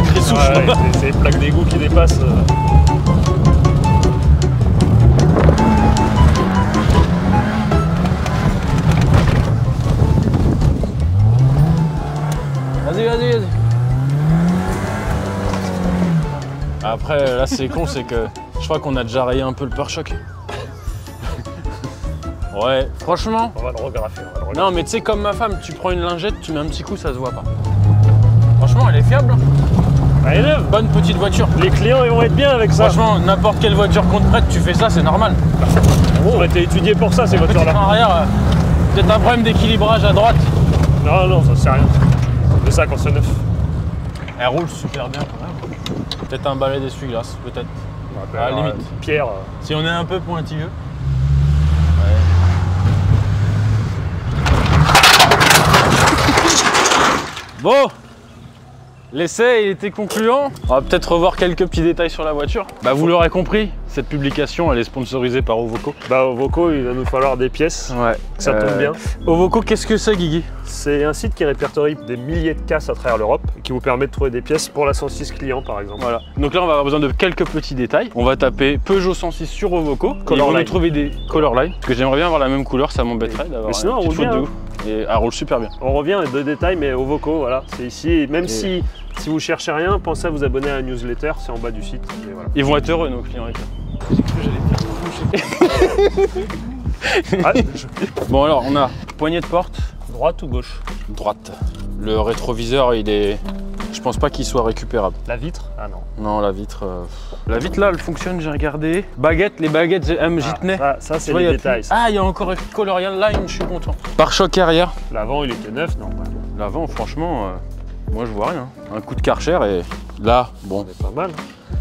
sacrée souche. Ouais, c'est les plaques d'égout qui dépassent. Vas-y. Après, là, c'est con, c'est que je crois qu'on a déjà rayé un peu le pare-choc. Ouais, franchement. On va le regraffer. Non, mais tu sais, comme ma femme, tu prends une lingette, tu mets un petit coup, ça se voit pas. Franchement, elle est fiable. Elle est neuve. Bonne petite voiture. Les clients, ils vont être bien avec ça. Franchement, n'importe quelle voiture qu'on te prête, tu fais ça, c'est normal. Ça aurait été étudié pour ça, ces Petite voitures-là. en arrière, peut-être un problème d'équilibrage à droite. Non, ça sert à rien. C'est ça quand c'est neuf. Elle roule super bien quand même. Peut-être un balai d'essuie-glace, peut-être. À la limite. Pierre. Si on est un peu pointilleux. Bon, l'essai il était concluant. On va peut-être revoir quelques petits détails sur la voiture. Bah vous l'aurez compris, cette publication elle est sponsorisée par Ovoco. Bah au Voco, il va nous falloir des pièces. Ouais. Ça tombe bien. Ovoco, qu'est-ce que c'est, Guigui? C'est un site qui répertorie des milliers de casses à travers l'Europe et qui vous permet de trouver des pièces pour la 106 client par exemple. Voilà. Donc là on va avoir besoin de quelques petits détails. On va taper Peugeot 106 sur Ovoco. Ils vont Colorline. nous trouver des Colorline. Parce que j'aimerais bien avoir la même couleur, ça m'embêterait d'avoir Mais sinon, une petite elle roule faute de bien, ouf. Et elle roule super bien. On revient à deux détails, mais au Voco, voilà, c'est ici. Et même si vous cherchez rien, pensez à vous abonner à la newsletter, c'est en bas du site. Et voilà. Ils vont être heureux nos clients. Bon alors on a poignée de porte. Droite ou gauche? Droite. Le rétroviseur il est... Je pense pas qu'il soit récupérable. La vitre? Ah non. Non la vitre... La vitre là elle fonctionne, j'ai regardé. Baguette, les baguettes j'y tenais. Ça c'est Tu vois, les y a détails. plus- Ça. Ah il y a encore Colorial Line, je suis content. Pare-choc arrière. L'avant il était neuf, non? Ouais. L'avant franchement, moi je vois rien. Un coup de Karcher et là, bon, C'est pas mal.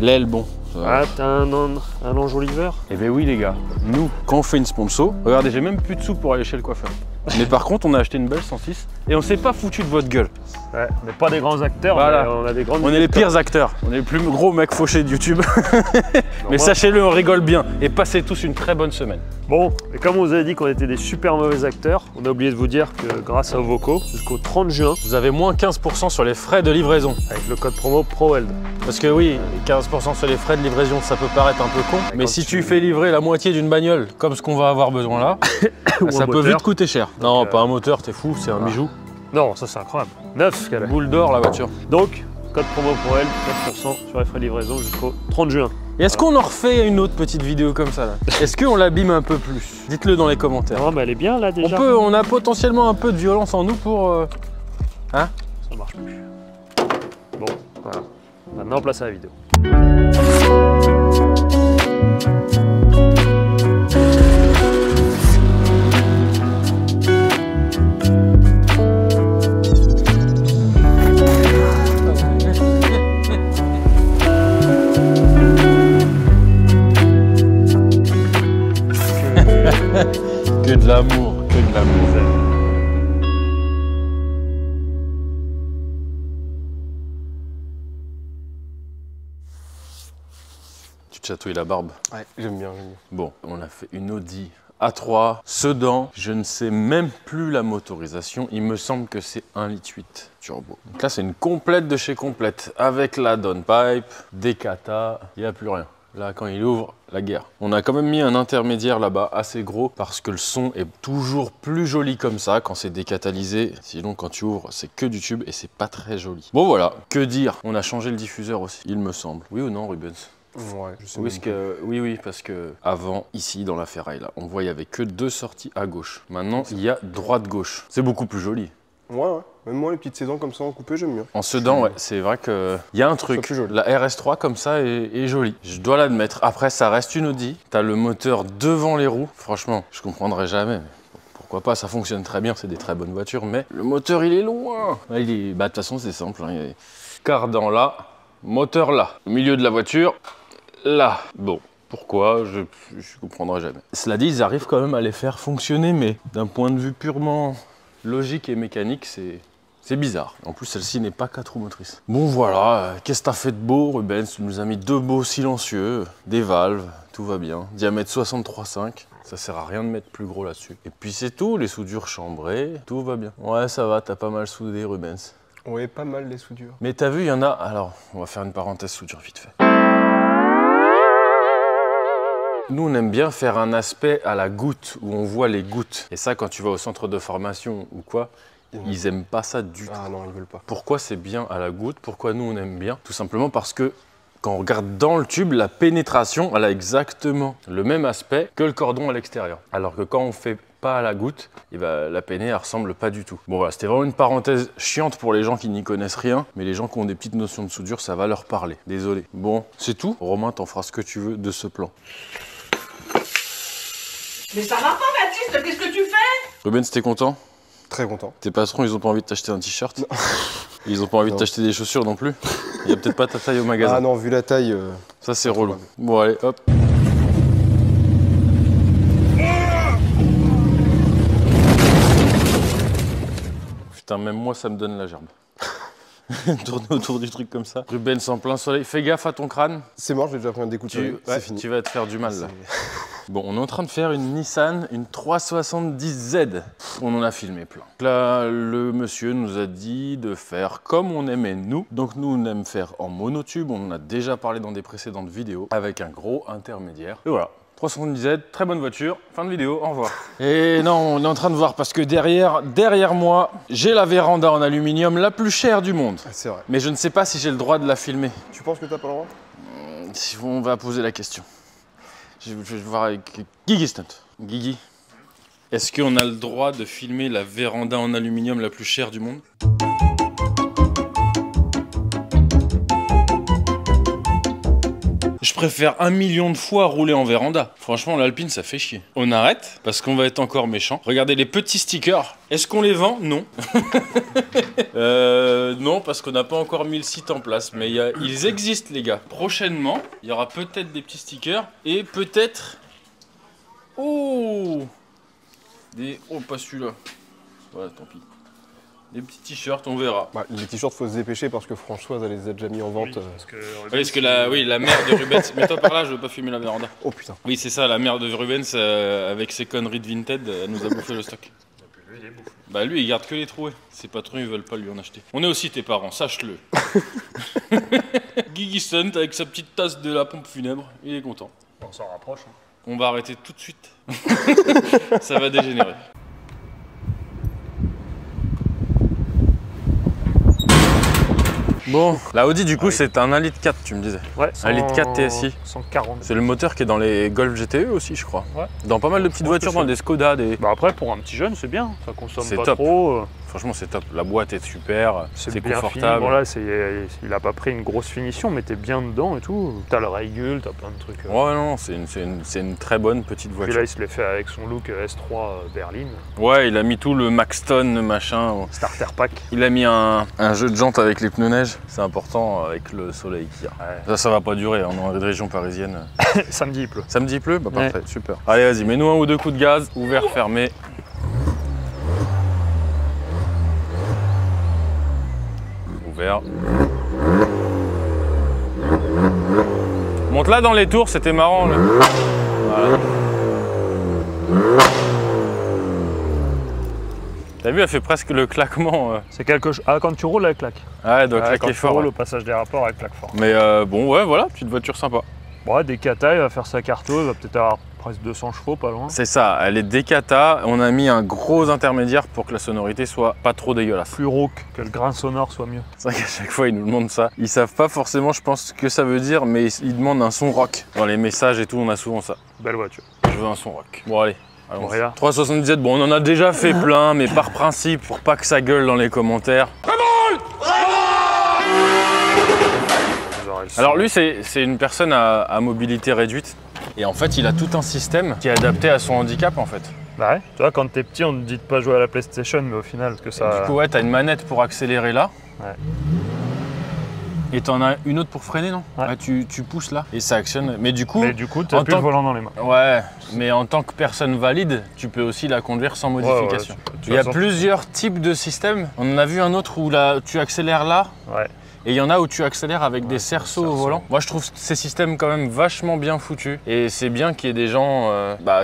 l'aile bon. Ah, t'as un enjoliveur? Eh ben oui les gars, nous, quand on fait une sponsor, regardez, j'ai même plus de sous pour aller chez le coiffeur. Mais par contre, on a acheté une belle 106 et on s'est pas foutu de votre gueule. Ouais, on n'est pas des grands acteurs, Voilà. mais on a des grandes... On est les pires acteurs, on est les plus gros mecs fauchés de YouTube. Mais moi- sachez-le, on rigole bien et passez tous une très bonne semaine. Bon, et comme on vous avait dit qu'on était des super mauvais acteurs, on a oublié de vous dire que grâce à Voco, jusqu'au 30 juin, Vous avez moins 15% sur les frais de livraison. avec le code promo ProWeld. Parce que oui, 15% sur les frais de livraison, ça peut paraître un peu con. Mais quand si tu- tu fais livrer la moitié d'une bagnole, comme ce qu'on va avoir besoin là, Ou ça un peut moteur. vite coûter cher. Non, pas un moteur, t'es fou, c'est un bijou. Non, ça c'est incroyable. 9 qu'elle a. Boule d'or la voiture. Donc, code promo ProWeld, 9% sur les frais de livraison jusqu'au 30 juin. Et est-ce qu'on en refait une autre petite vidéo comme ça là? Est-ce qu'on l'abîme un peu plus? Dites-le dans les commentaires. Non, mais elle est bien là déjà. On a potentiellement un peu de violence en nous pour... Hein? Ça marche plus. Bon, voilà. Maintenant, place à la vidéo. Que de l'amour, que de l'amour. Tu te chatouilles la barbe? Ouais, j'aime bien. Bon, on a fait une Audi A3, Sedan, je ne sais même plus la motorisation, il me semble que c'est 1,8 litre turbo. Donc là c'est une complète de chez complète, avec la downpipe, des kata, il n'y a plus rien. Là quand il ouvre, la guerre. On a quand même mis un intermédiaire là-bas, assez gros, parce que le son est toujours plus joli comme ça quand c'est décatalysé. Sinon quand tu ouvres, c'est que du tube et c'est pas très joli. Bon voilà, que dire? On a changé le diffuseur aussi, il me semble. Oui ou non Rubens? Ouais, je sais Oui, même parce que, oui, parce que avant, ici dans la ferraille, là, on voyait il y avait que deux sorties à gauche. Maintenant, il y a droite-gauche. C'est beaucoup plus joli. Ouais. Même moi, les petites saisons comme ça en coupé, j'aime bien. En Sedan, ouais, c'est vrai qu'il y a un truc. plus joli. La RS3 comme ça est jolie. Je dois l'admettre. Après, ça reste une Audi. T'as le moteur devant les roues. Franchement, je comprendrai jamais. Mais bon, pourquoi pas, ça fonctionne très bien, c'est des très bonnes voitures. Mais le moteur, il est loin. Bah, de toute façon, c'est simple. Hein. Il y a cardan là, moteur là. Au milieu de la voiture, là. Bon. Pourquoi? Je comprendrai jamais. Cela dit, ils arrivent quand même à les faire fonctionner, mais d'un point de vue purement logique et mécanique, c'est bizarre. En plus, celle-ci n'est pas 4 roues motrices. Bon, voilà. Qu'est-ce que t'as fait de beau, Rubens? Tu nous as mis deux beaux silencieux, des valves, tout va bien. Diamètre 63,5. Ça sert à rien de mettre plus gros là-dessus. Et puis c'est tout, les soudures chambrées, tout va bien. Ouais, ça va, t'as pas mal soudé, Rubens. Ouais, pas mal les soudures. Mais t'as vu, il y en a... Alors, on va faire une parenthèse soudure vite fait. Nous, on aime bien faire un aspect à la goutte, où on voit les gouttes. Et ça, quand tu vas au centre de formation ou quoi, ils aiment pas ça du tout. Ah non, ils veulent pas. Pourquoi c'est bien à la goutte? Pourquoi nous, on aime bien? Tout simplement parce que quand on regarde dans le tube, la pénétration, elle a exactement le même aspect que le cordon à l'extérieur. Alors que quand on fait pas à la goutte, et ben, la péné, elle ressemble pas du tout. Bon voilà, c'était vraiment une parenthèse chiante pour les gens qui n'y connaissent rien, mais les gens qui ont des petites notions de soudure, ça va leur parler. Désolé. Bon, c'est tout. Romain, t'en feras ce que tu veux de ce plan. Mais ça va pas, Baptiste, qu'est-ce que tu fais? Ruben, t'es content? Très content. Tes patrons, ils ont pas envie de t'acheter un t-shirt? Ils ont pas envie de t'acheter des chaussures non plus? Il y a peut-être pas ta taille au magasin. Ah non, vu la taille... Ça, c'est relou. Bon, allez, hop. Putain, même moi, ça me donne la gerbe. Tourner autour du truc comme ça. Rubens en plein soleil. Fais gaffe à ton crâne. C'est mort, j'ai déjà pris un découp de soleil. C'est fini. Tu vas te faire du mal, là. Bon, on est en train de faire une Nissan, une 370Z. On en a filmé plein. Là, le monsieur nous a dit de faire comme on aimait nous. Donc nous, on aime faire en monotube. On en a déjà parlé dans des précédentes vidéos. Avec un gros intermédiaire. Et voilà. 370Z, très bonne voiture. Fin de vidéo, au revoir. Et non, on est en train de voir parce que derrière moi, j'ai la véranda en aluminium la plus chère du monde. C'est vrai. Mais je ne sais pas si j'ai le droit de la filmer. Tu penses que t'as pas le droit? On va poser la question. Je vais voir avec Guigui Stunt. Guigui, est-ce qu'on a le droit de filmer la véranda en aluminium la plus chère du monde? Je préfère 1 million de fois rouler en véranda. Franchement, l'Alpine, ça fait chier. On arrête, parce qu'on va être encore méchant. Regardez les petits stickers. Est-ce qu'on les vend? Non. Non, parce qu'on n'a pas encore mis le site en place. Mais ils existent, les gars. Prochainement, il y aura peut-être des petits stickers. Et peut-être... Oh, oh, pas celui-là. Voilà, tant pis. Des petits t-shirts, on verra. Bah, les t-shirts, faut se dépêcher parce que Françoise, elle les a déjà mis en vente. Parce que la mère de Rubens... Mets-toi par là, je veux pas fumer la véranda. Oh putain. Oui, c'est ça, la mère de Rubens, avec ses conneries de Vinted, elle nous a bouffé le stock. Lui, il est bouffé. Bah lui, il garde que les troués. Ses patrons, ils veulent pas lui en acheter. On est aussi tes parents, sache-le. Guigui Stunt, avec sa petite tasse de la pompe funèbre, il est content. On s'en rapproche. Hein. On va arrêter tout de suite. Ça va dégénérer. Bon, la Audi du coup c'est un 1,4 litre, tu me disais. Ouais, 1,4 litre TSI. 140. C'est le moteur qui est dans les Golf GTE aussi, je crois. Ouais. Dans pas mal de petites voitures, dans des Skoda, des... Bah après, pour un petit jeune, c'est bien. Ça consomme C'est pas top. trop. Franchement, c'est top. La boîte est super, c'est bien confortable. Fini. Bon, là, il a pas pris une grosse finition, mais t'es bien dedans et tout. T'as le régule, t'as plein de trucs. Ouais, non, c'est une très bonne petite Puis voiture. là, il se l'est fait avec son look S3 berline. Ouais, il a mis tout le Maxton, machin. Starter pack. Il a mis un jeu de jantes avec les pneus neige. C'est important avec le soleil qu'il y a. Ouais. Ça va pas durer, on est en région parisienne. Samedi, il pleut. Samedi il pleut? Bah parfait, super. Allez, vas-y, mets-nous un ou deux coups de gaz, ouvert, fermé. Ouvert. Monte là dans les tours, c'était marrant là. Voilà. T'as vu, elle fait presque le claquement. C'est quelque chose. Ah, quand tu roules, elle claque. Ah, elle doit claquer quand tu fort. roules Ouais. au passage des rapports, elle claque fort. Mais bon, ouais, voilà, petite voiture sympa. Ouais, des kata, il va faire sa carto, il va peut-être avoir presque 200 chevaux, pas loin. C'est ça, elle est décata. On a mis un gros intermédiaire pour que la sonorité soit pas trop dégueulasse. Plus rauque, que le grain sonore soit mieux. C'est vrai qu'à chaque fois, ils nous demandent ça. Ils savent pas forcément, je pense, ce que ça veut dire, mais ils demandent un son rock. Dans les messages et tout, on a souvent ça. Belle voiture. Je veux un son rock. Bon, allez. Bon, regarde. 377, bon, on en a déjà fait plein, mais par principe, pour pas que ça gueule dans les commentaires. Alors lui, c'est une personne à mobilité réduite. Et en fait, il a tout un système qui est adapté à son handicap, en fait. Bah ouais, tu vois, quand t'es petit, on te dit de pas jouer à la PlayStation, mais au final, que ça... Du coup, ouais, t'as une manette pour accélérer là. Ouais. Et t'en as une autre pour freiner, non? Ouais. Tu pousses là et ça actionne. Mais du coup, t'as plus le volant dans les mains. ouais, mais en tant que personne valide, tu peux aussi la conduire sans modification. Ouais, Il y a plusieurs types de systèmes. On en a vu un autre où là, tu accélères là. Ouais. Et il y en a où tu accélères avec des cerceaux au volant. Moi je trouve ces systèmes quand même vachement bien foutus. Et c'est bien qu'il y ait des gens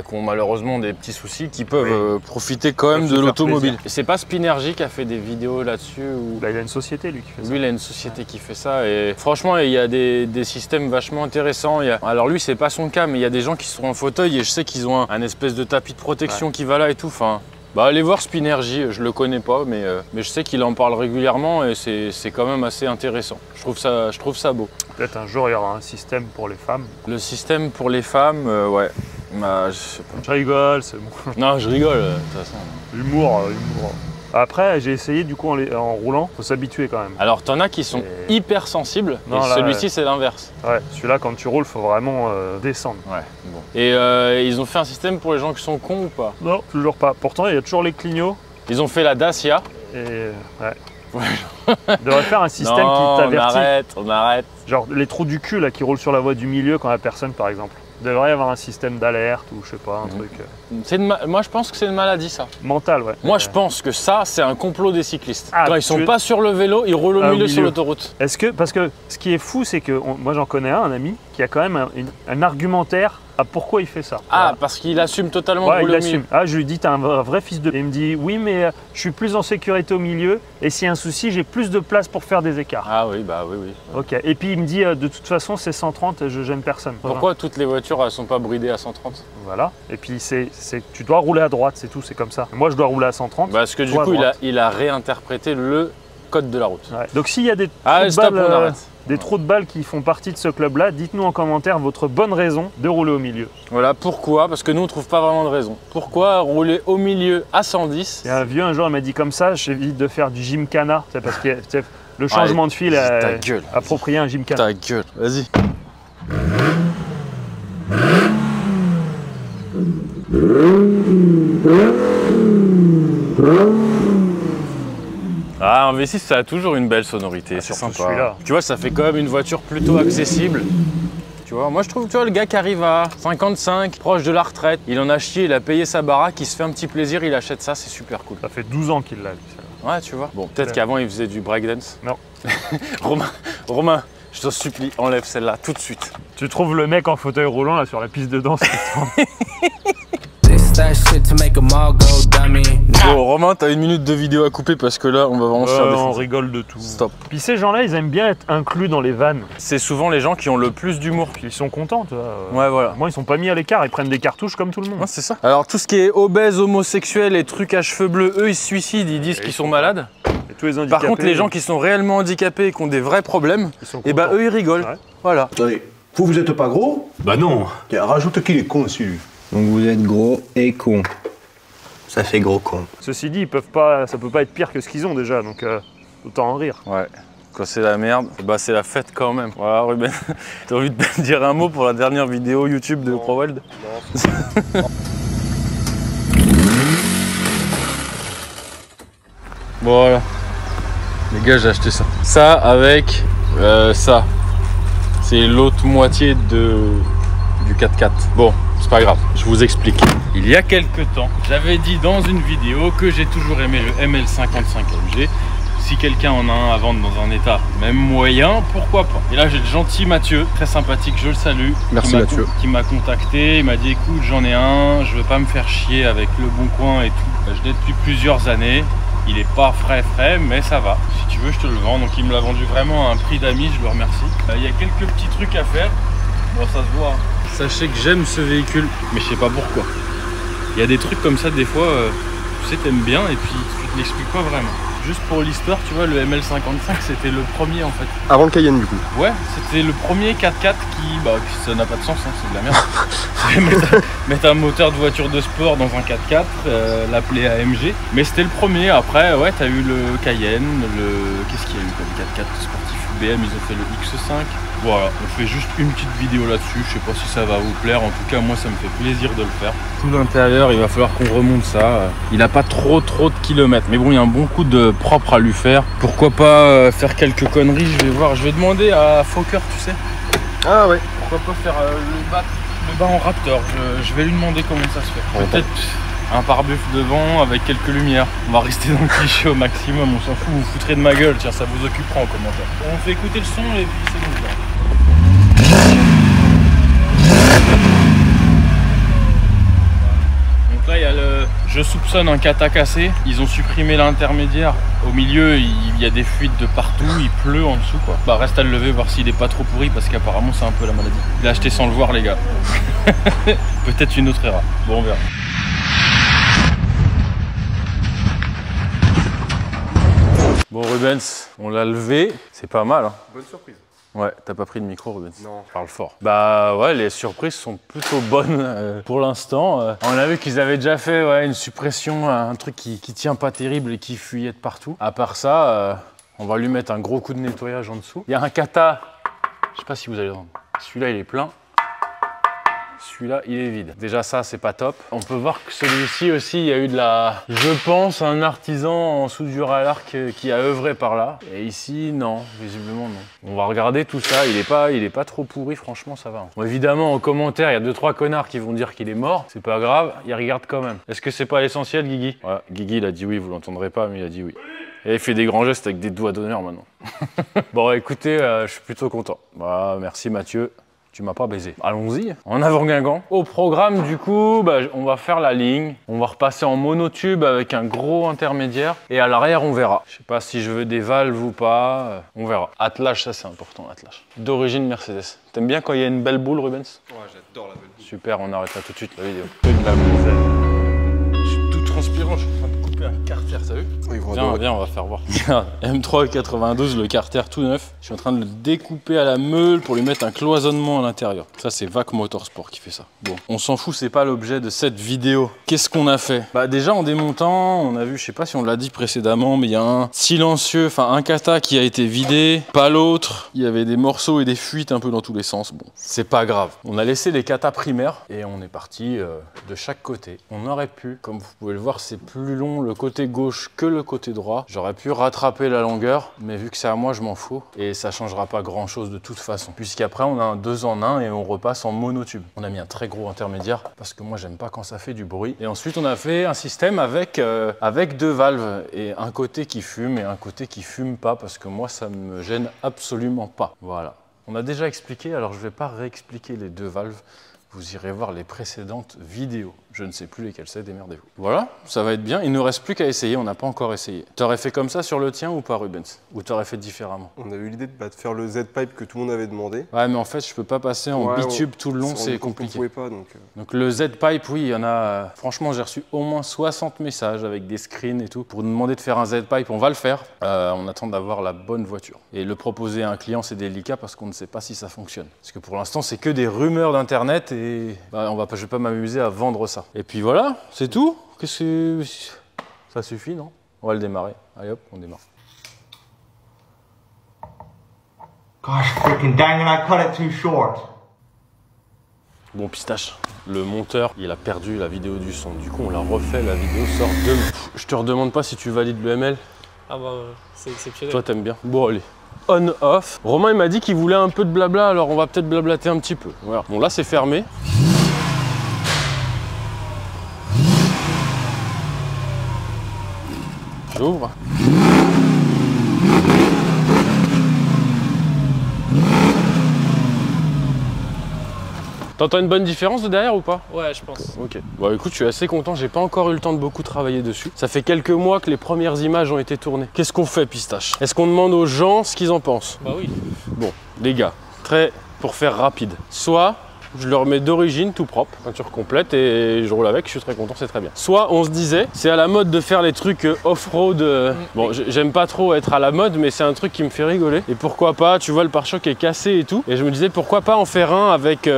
qui ont malheureusement des petits soucis qui peuvent profiter quand même de l'automobile. Et c'est pas Spinergy qui a fait des vidéos là-dessus ou... Bah, il a une société lui qui fait ça. Lui il a une société qui fait ça et franchement il y a des systèmes vachement intéressants. Alors lui c'est pas son cas mais il y a des gens qui sont en fauteuil et je sais qu'ils ont un espèce de tapis de protection qui va là et tout. Enfin, allez voir Spinergy, je le connais pas mais je sais qu'il en parle régulièrement et c'est quand même assez intéressant. Je trouve ça beau. Peut-être un jour il y aura un système pour les femmes. Le système pour les femmes, ouais. Bah, je sais pas. Je rigole, c'est bon. Non, je rigole, de toute façon. Humour. Après, j'ai essayé du coup en roulant, faut s'habituer quand même. Alors, t'en as qui sont hyper sensibles, et celui-ci, c'est l'inverse. Ouais, celui-là, quand tu roules, faut vraiment descendre. Ouais, bon. Et ils ont fait un système pour les gens qui sont cons ou pas? Non, toujours pas. Pourtant, il y a toujours les clignots. Ils ont fait la Dacia. Et ouais. Ils devraient faire un système qui t'avertit. On arrête. Genre les trous du cul là qui roulent sur la voie du milieu quand il n'y a personne par exemple. Il devrait y avoir un système d'alerte ou je sais pas, un truc. Moi je pense que c'est une maladie ça. Mentale, ouais. Moi je pense que ça c'est un complot des cyclistes. Ah, quand ils sont pas sur le vélo, ils roulent au milieu sur l'autoroute. Parce que ce qui est fou c'est que moi j'en connais un ami qui a quand même un argumentaire à pourquoi il fait ça. Ah, voilà. parce qu'il assume totalement de rouler au milieu. Ah, je lui dis, t'es un vrai fils de... Et il me dit, oui, mais je suis plus en sécurité au milieu et s'il y a un souci, j'ai plus de place pour faire des écarts. Ah oui, bah oui. Ok, et puis il me dit, de toute façon, c'est 130, je gêne personne. Pourquoi toutes les voitures, elles sont pas bridées à 130? Voilà, et puis tu dois rouler à droite, c'est tout, c'est comme ça. Moi, je dois rouler à 130. Parce que du coup, il a réinterprété le code de la route. Ouais. Donc s'il y a des trous de balles qui font partie de ce club-là, dites-nous en commentaire votre bonne raison de rouler au milieu. Voilà, pourquoi? Parce que nous, on trouve pas vraiment de raison. Pourquoi rouler au milieu à 110? Il y a un vieux, un jour, il m'a dit comme ça, j'évite de faire du gymkhana. C'est parce que le changement de fil est approprié à un gymkhana. Ta gueule, vas-y. Ah, un V6, ça a toujours une belle sonorité, c'est sympa. Tu vois, ça fait quand même une voiture plutôt accessible. Tu vois, moi je trouve, tu vois, le gars qui arrive à 55, proche de la retraite, il en a chié, il a payé sa baraque, il se fait un petit plaisir, il achète ça, c'est super cool. Ça fait 12 ans qu'il l'a, lui, ça. Ouais, tu vois. Bon, peut-être qu'avant il faisait du breakdance. Non. Romain, je te supplie, enlève celle-là tout de suite. Tu trouves le mec en fauteuil roulant là sur la piste de danse. Bon, Romain, t'as une minute de vidéo à couper parce que là, on va vraiment se faire défoncer. On rigole de tout. Stop. Puis ces gens-là, ils aiment bien être inclus dans les vannes. C'est souvent les gens qui ont le plus d'humour. Ils sont contents, tu vois. Ouais, voilà. Moi, ils sont pas mis à l'écart, ils prennent des cartouches comme tout le monde. Ouais, c'est ça. Alors, tout ce qui est obèse, homosexuel et trucs à cheveux bleus, eux, ils se suicident, ils disent qu'ils sont malades. Et tous les handicapés, par contre, les gens qui sont réellement handicapés et qui ont des vrais problèmes, et bah eux, ils rigolent. Ouais. Voilà. Attendez, vous êtes pas gros? Bah non. Tiens, rajoute qu'il est con dessus. Donc vous êtes gros et con. Ça fait gros con. Ceci dit, ça peut pas être pire que ce qu'ils ont déjà, donc autant en rire. Ouais. Quand c'est la merde, bah c'est la fête quand même. Voilà, Ruben, t'as envie de dire un mot pour la dernière vidéo YouTube de ProWeld? Non. Bon, voilà. Les gars, j'ai acheté ça. Ça avec ça. C'est l'autre moitié du 4x4. Bon, c'est pas grave, je vous explique. Il y a quelques temps, j'avais dit dans une vidéo que j'ai toujours aimé le ML55 MG. Si quelqu'un en a un à vendre dans un état même moyen, pourquoi pas. Et là j'ai le gentil Mathieu, très sympathique, je le salue. Merci Mathieu. Qui m'a contacté, il m'a dit écoute j'en ai un, je veux pas me faire chier avec le Bon Coin et tout. Je l'ai depuis plusieurs années, il est pas frais mais ça va. Si tu veux je te le vends, donc il me l'a vendu vraiment à un prix d'ami, je le remercie. Il y a quelques petits trucs à faire, bon ça se voit. Sachez que j'aime ce véhicule, mais je sais pas pourquoi. Il y a des trucs comme ça des fois, tu sais t'aimes bien et puis tu te l'expliques pas vraiment. Juste pour l'histoire, tu vois, le ML55, c'était le premier en fait. Avant le Cayenne du coup? Ouais, c'était le premier 4x4 qui ça n'a pas de sens, hein, c'est de la merde. mettre un moteur de voiture de sport dans un 4x4, l'appeler AMG. Mais c'était le premier, après, ouais, t'as eu le Cayenne, qu'est-ce qu'il y a eu comme 4x4 sportif UBM, ils ont fait le X5. Voilà, on fait juste une petite vidéo là-dessus, je sais pas si ça va vous plaire, en tout cas moi ça me fait plaisir de le faire. Tout l'intérieur, il va falloir qu'on remonte ça, il a pas trop de kilomètres, mais bon il y a un bon coup de propre à lui faire. Pourquoi pas faire quelques conneries, je vais voir, je vais demander à Fokker, tu sais. Ah ouais. Pourquoi pas faire le bas en Raptor, je vais lui demander comment ça se fait. Un pare-buff devant avec quelques lumières. On va rester dans le cliché au maximum, on s'en fout, vous foutrez de ma gueule, tiens, ça vous occupera en commentaire. On fait écouter le son et puis c'est bon. Donc là, il y a le... Je soupçonne un kata cassé. Ils ont supprimé l'intermédiaire. Au milieu, il y a des fuites de partout, il pleut en dessous quoi. Bah reste à le lever, voir s'il est pas trop pourri parce qu'apparemment c'est un peu la maladie. Il l'a acheté sans le voir les gars. Peut-être une autre era. Bon on verra. Bon Rubens, on l'a levé, c'est pas mal hein. Bonne surprise. Ouais, t'as pas pris de micro Rubens? Non. Je parle fort. Bah ouais, les surprises sont plutôt bonnes pour l'instant. On a vu qu'ils avaient déjà fait une suppression, un truc qui tient pas terrible et qui fuyait de partout. À part ça, on va lui mettre un gros coup de nettoyage en dessous. Il y a un kata, je sais pas si vous allez entendre. Celui-là il est plein. Celui-là, il est vide. Déjà, ça, c'est pas top. On peut voir que celui-ci aussi, il y a eu de la... Je pense, un artisan en soudure à l'arc qui a œuvré par là. Et ici, non. Visiblement, non. On va regarder tout ça. Il est pas trop pourri. Franchement, ça va. Bon, évidemment, en commentaire, il y a 2-3 connards qui vont dire qu'il est mort. C'est pas grave. Il regarde quand même. Est-ce que c'est pas l'essentiel, Guigui? Ouais, Guigui, il a dit oui. Vous l'entendrez pas, mais il a dit oui. Et il fait des grands gestes avec des doigts d'honneur maintenant. Bon, écoutez, je suis plutôt content. Bah, merci, Mathieu. Tu m'as pas baisé. Allons-y, en avant Guingamp. Au programme, du coup, on va faire la ligne. On va repasser en monotube avec un gros intermédiaire. Et à l'arrière, on verra. Je sais pas si je veux des valves ou pas. On verra. Attelage, ça c'est important, attelage. D'origine Mercedes. T'aimes bien quand il y a une belle boule, Rubens? Ouais, j'adore la belle boule. Super, on arrête là tout de suite la vidéo. De la boule. Je suis tout transpirant, je suis en train de couper un carter, t'as vu? Oui, Viens, on va faire voir. M3 92, le carter tout neuf. Je suis en train de le découper à la meule pour lui mettre un cloisonnement à l'intérieur. Ça, c'est VAC Motorsport qui fait ça. Bon, on s'en fout, c'est pas l'objet de cette vidéo. Qu'est-ce qu'on a fait? Bah déjà, en démontant, on a vu, je sais pas si on l'a dit précédemment, mais il y a un silencieux, enfin un kata qui a été vidé, pas l'autre. Il y avait des morceaux et des fuites un peu dans tous les sens. Bon, c'est pas grave. On a laissé les katas primaires et on est parti de chaque côté. On aurait pu, comme vous pouvez le voir, c'est plus long le côté gauche que le côté droit. J'aurais pu rattraper la longueur, mais vu que c'est à moi, je m'en fous. Et ça changera pas grand chose de toute façon. Puisqu'après, on a un 2 en 1 et on repasse en monotube. On a mis un très gros intermédiaire parce que moi, j'aime pas quand ça fait du bruit. Et ensuite, on a fait un système avec 2 valves et un côté qui fume et un côté qui fume pas parce que moi, ça me gêne absolument pas. Voilà. On a déjà expliqué, alors je vais pas réexpliquer les 2 valves. Vous irez voir les précédentes vidéos. Je ne sais plus lesquelles c'est, démerdez-vous. Voilà, ça va être bien. Il ne nous reste plus qu'à essayer, on n'a pas encore essayé. T'aurais fait comme ça sur le tien ou pas, Rubens? Ou t'aurais fait différemment? On a eu l'idée de faire le Z-Pipe que tout le monde avait demandé. Ouais, mais en fait, je peux pas passer en bitube tout le long, c'est compliqué. On pouvait pas, donc le Z-Pipe, oui, il y en a... franchement, j'ai reçu au moins 60 messages avec des screens et tout pour nous demander de faire un Z-Pipe. On va le faire. On attend d'avoir la bonne voiture. Et le proposer à un client, c'est délicat parce qu'on ne sait pas si ça fonctionne. Parce que pour l'instant, c'est que des rumeurs d'internet et je vais pas m'amuser à vendre ça. Et puis voilà, c'est tout. Qu'est-ce que ça suffit, non? On va le démarrer. Allez hop, on démarre. Gosh, freaking dang it, I cut it too short. Bon pistache, le monteur, il a perdu la vidéo du son. Du coup, on l'a refait, la vidéo sort demain. Je te redemande pas si tu valides le ML. Ah bah, c'est exceptionnel. Toi, t'aimes bien. Bon, allez. On-off. Romain, il m'a dit qu'il voulait un peu de blabla, alors on va peut-être blablater un petit peu. Voilà. Bon, là, c'est fermé. J'ouvre. T'entends une bonne différence de derrière ou pas? Ouais, je pense. Ok. Bon écoute, je suis assez content, j'ai pas encore eu le temps de beaucoup travailler dessus. Ça fait quelques mois que les premières images ont été tournées. Qu'est-ce qu'on fait, pistache? Est-ce qu'on demande aux gens ce qu'ils en pensent? Bah oui. Bon, les gars, pour faire rapide. Soit je le remets d'origine tout propre, peinture complète et je roule avec, je suis très content, c'est très bien. Soit on se disait, c'est à la mode de faire les trucs off-road. Bon, j'aime pas trop être à la mode, mais c'est un truc qui me fait rigoler. Et pourquoi pas, tu vois, le pare-choc est cassé et tout. Et je me disais, pourquoi pas en faire un avec, tu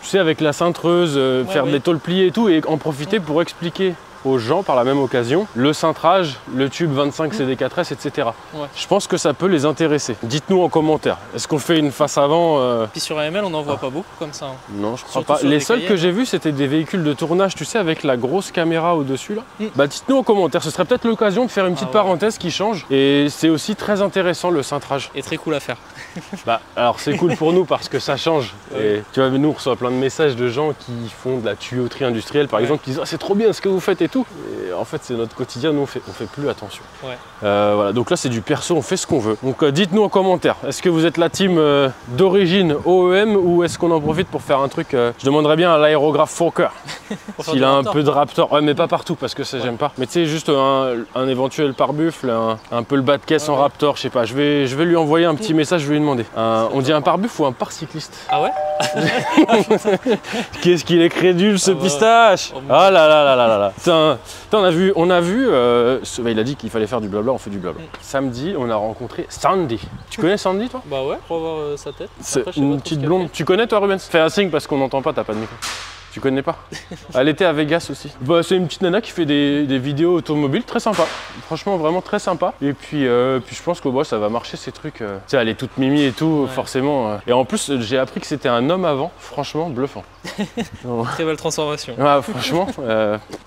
sais, avec la cintreuse, faire des tôles pliées et tout, et en profiter pour expliquer aux gens par la même occasion le cintrage, le tube 25 CD4S, etc. Ouais. Je pense que ça peut les intéresser. Dites-nous en commentaire, est-ce qu'on fait une face avant Puis sur AML, on n'en voit pas beaucoup comme ça. Hein. Non, je crois pas. Les seuls que j'ai vus, c'était des véhicules de tournage, tu sais, avec la grosse caméra au-dessus là. Bah dites-nous en commentaire, ce serait peut-être l'occasion de faire une petite parenthèse qui change. Et c'est aussi très intéressant le cintrage. Et très cool à faire. Bah alors c'est cool pour nous parce que ça change. Et tu vois, nous on reçoit plein de messages de gens qui font de la tuyauterie industrielle par exemple, qui disent ah, c'est trop bien ce que vous faites et tout. tout. Et en fait, c'est notre quotidien, nous on fait plus attention. Ouais. Voilà, donc là c'est du perso, on fait ce qu'on veut. Donc dites-nous en commentaire, est-ce que vous êtes la team d'origine OEM ou est-ce qu'on en profite pour faire un truc je demanderais bien à l'aérographe Fokker s'il a un peu de Raptor. Ouais, mais pas partout parce que ça j'aime pas. Mais tu sais, juste un éventuel pare-buffle, un peu le bas de caisse en Raptor, je sais pas. Je vais lui envoyer un petit message, je vais lui demander. On dit un pare-buffle ou un pare-cycliste? Ah ouais? Qu'est-ce qu'il est crédule ce pistache! Ah là là là là là là! Putain, on a vu, il a dit qu'il fallait faire du blabla, on fait du blabla. Samedi, on a rencontré Sandy. Tu connais Sandy toi? Bah ouais, pour voir sa tête. C'est une petite blonde. Tu connais toi Rubens? Fais un signe parce qu'on n'entend pas, t'as pas de micro. Tu connais pas? Elle était à Vegas aussi. Bah, c'est une petite nana qui fait des vidéos automobiles très sympa. Franchement, vraiment très sympa. Et puis je pense que bah, ça va marcher ces trucs. Tu sais, elle est toute mimi et tout, forcément. Et en plus, j'ai appris que c'était un homme avant. Franchement, bluffant. Très belle transformation. Ouais, franchement,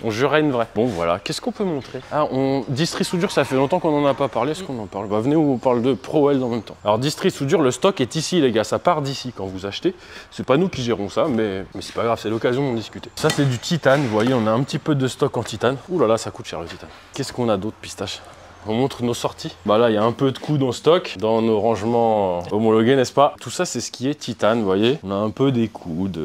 on jurait une vraie. Bon, voilà. Qu'est-ce qu'on peut montrer? Ah, Distri Soudure, ça fait longtemps qu'on n'en a pas parlé. Est-ce qu'on en parle? Bah, venez, on parle de ProWeld en même temps. Alors, Distri Soudure, le stock est ici, les gars. Ça part d'ici quand vous achetez. C'est pas nous qui gérons ça, mais c'est pas grave, c'est l'occasion d'en discuter. Ça, c'est du titane. Vous voyez, on a un petit peu de stock en titane. Ouh là là, ça coûte cher le titane. Qu'est-ce qu'on a d'autre, pistache? On montre nos sorties. Bah là, il y a un peu de coude en stock dans nos rangements homologués, n'est-ce pas? Tout ça, c'est ce qui est titane, vous voyez. On a un peu des coudes,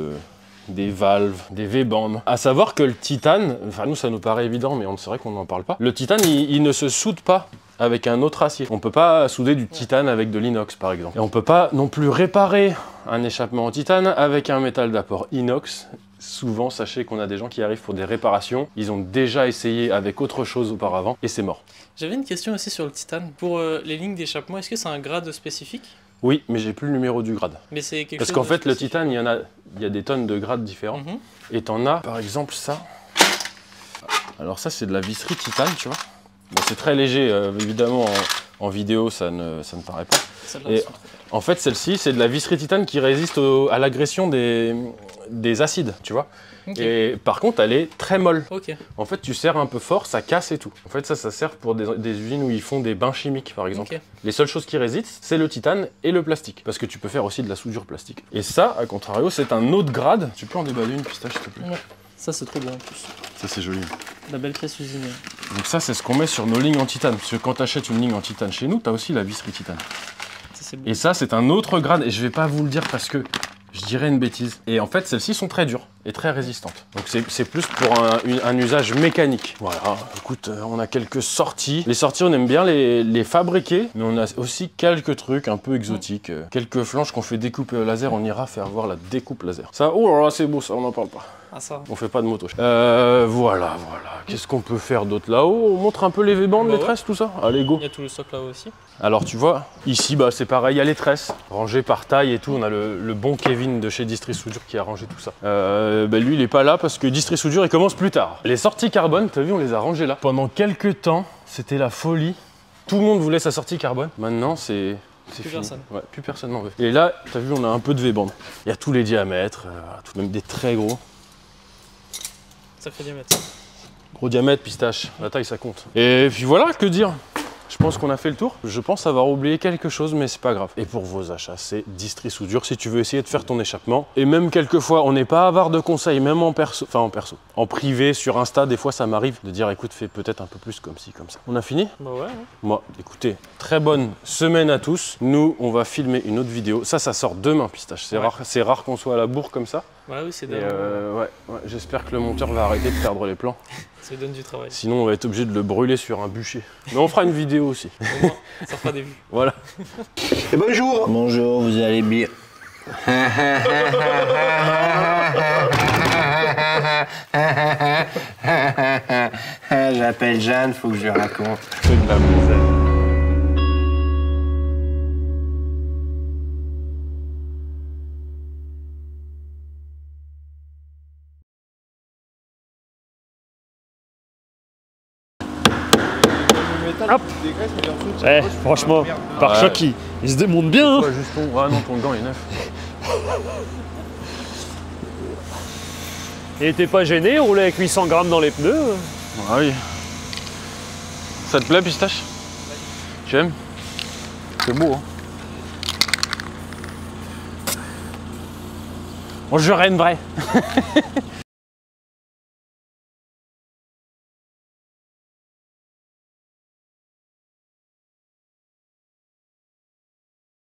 des valves, des V-bandes. À savoir que le titane, enfin nous, ça nous paraît évident, mais c'est vrai qu'on n'en parle pas. Le titane, il ne se soude pas avec un autre acier. On peut pas souder du titane avec de l'inox, par exemple. Et on peut pas non plus réparer un échappement en titane avec un métal d'apport inox. Souvent, sachez qu'on a des gens qui arrivent pour des réparations. Ils ont déjà essayé avec autre chose auparavant et c'est mort. J'avais une question aussi sur le titane. Pour les lignes d'échappement, est-ce que c'est un grade spécifique? Oui, mais j'ai plus le numéro du grade. Mais c'est quelque Parce chose qu'en de fait, le spécifique. titane, il y a des tonnes de grades différents. Et t'en as, par exemple, ça. Alors ça, c'est de la visserie titane, tu vois. Bon, c'est très léger, évidemment, en vidéo, ça ne paraît pas. Et en fait, celle-ci, c'est de la visserie titane qui résiste à l'agression des acides, tu vois. Et par contre, elle est très molle. En fait, tu serres un peu fort, ça casse et tout. En fait, ça sert pour des usines où ils font des bains chimiques, par exemple. Les seules choses qui résistent, c'est le titane et le plastique. Parce que tu peux faire aussi de la soudure plastique. Et ça, à contrario, c'est un autre grade. Tu peux en déballer une pistache, s'il te plaît? Ça, c'est trop beau en plus. Ça, c'est joli. La belle pièce usinée. Donc ça, c'est ce qu'on met sur nos lignes en titane. Parce que quand tu achètes une ligne en titane chez nous, tu as aussi la visserie titane. Ça, et ça, c'est un autre grade. Et je vais pas vous le dire parce que je dirais une bêtise. Et en fait, celles-ci sont très dures et très résistantes. Donc c'est plus pour un usage mécanique. Voilà, écoute, on a quelques sorties. Les sorties, on aime bien les fabriquer, mais on a aussi quelques trucs un peu exotiques. Quelques flanches qu'on fait découper au laser, on ira faire voir la découpe laser. Ça, oh là là, c'est beau ça, on n'en parle pas. Ah ça. On fait pas de moto. Voilà. Qu'est-ce qu'on peut faire d'autre là-haut? On montre un peu les V-bandes, les tresses, tout ça? Allez, go. Il y a tout le stock là-haut aussi. Alors tu vois, ici bah, c'est pareil, il y a les tresses, rangées par taille et tout. On a le bon Kevin de chez Distri Soudure qui a rangé tout ça. Bah, lui il est pas là parce que Distri Soudure il commence plus tard. Les sorties carbone, t'as vu, on les a rangées là. Pendant quelques temps, c'était la folie. Tout le monde voulait sa sortie carbone. Maintenant c'est fini. Personne. Ouais, plus personne n'en veut. Et là, t'as vu, on a un peu de V-bande. Il y a tous les diamètres, même des très gros. Ça fait diamètre. Gros diamètre, pistache, la taille ça compte. Et puis voilà, que dire? Je pense qu'on a fait le tour. Je pense avoir oublié quelque chose, mais c'est pas grave. Et pour vos achats, c'est Distri Soudure si tu veux essayer de faire ton échappement. Et même quelquefois, on n'est pas avare de conseils, même en perso, en privé, sur Insta, des fois ça m'arrive de dire écoute, fais peut-être un peu plus comme ci, comme ça. On a fini? Bah ouais. Moi, écoutez, très bonne semaine à tous. Nous, on va filmer une autre vidéo. Ça sort demain, pistache. C'est rare qu'on soit à la bourre comme ça. Ouais, oui, c'est dingue. Ouais, j'espère que le monteur va arrêter de perdre les plans. Ça donne du travail. Sinon, on va être obligé de le brûler sur un bûcher. Mais on fera une vidéo aussi. Au moins, ça fera des vues. Voilà. Et bonjour. Bonjour, vous allez bien? J'appelle Jeanne, faut que je lui raconte. C'est de la misère. Hop. Franchement, par choc, il se démonte bien. Ouais, juste ton gant est neuf. Et t'es pas gêné, rouler avec 800 grammes dans les pneus? Ah oui. Ça te plaît, pistache? Tu aimes? C'est beau, hein? On jurait une vraie.